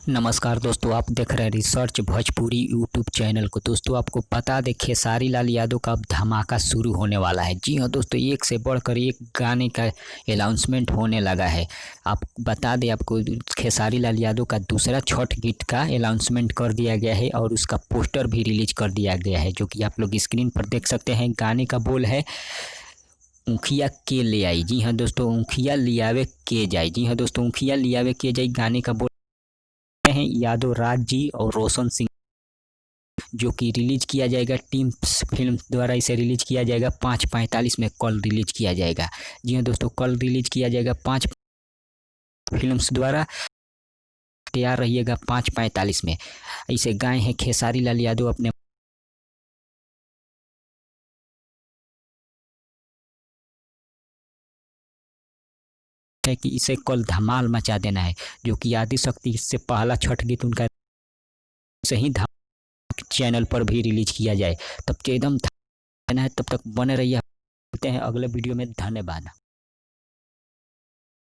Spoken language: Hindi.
नमस्कार दोस्तों, आप देख रहे हैं रिसर्च भोजपुरी यूट्यूब चैनल को। दोस्तों आपको बता दें, खेसारी लाल यादव का अब धमाका शुरू होने वाला है। जी हाँ दोस्तों, एक से बढ़कर एक गाने का अनाउंसमेंट होने लगा है। आप बता दें, आपको खेसारी लाल यादव का दूसरा छठ गीत का अनाउंसमेंट कर दिया गया है और उसका पोस्टर भी रिलीज कर दिया गया है, जो कि आप लोग स्क्रीन पर देख सकते हैं। गाने का बोल है ऊखिया के ले आई। जी हाँ दोस्तों, ऊखिया लियावे के जाए। जी हाँ दोस्तों, ऊखिया लियावे के जाए गाने का बोल हैं यादव राज जी और रोशन सिंह, जो कि रिलीज किया जाएगा टीम फिल्म द्वारा। इसे रिलीज किया जाएगा 5:45 में, कल रिलीज किया जाएगा। जी हाँ दोस्तों, कल रिलीज किया जाएगा 5 फिल्म्स द्वारा। तैयार रहिएगा 5:45 में। इसे गाए हैं खेसारी लाल यादव अपने है कि इसे कल धमाल मचा देना है, जो कि आदि शक्ति से पहला छठ गीत उनका से ही चैनल पर भी रिलीज किया जाए। तब के एकदम है, तब तक बने रहिए। मिलते हैं अगले वीडियो में। धन्यवाद।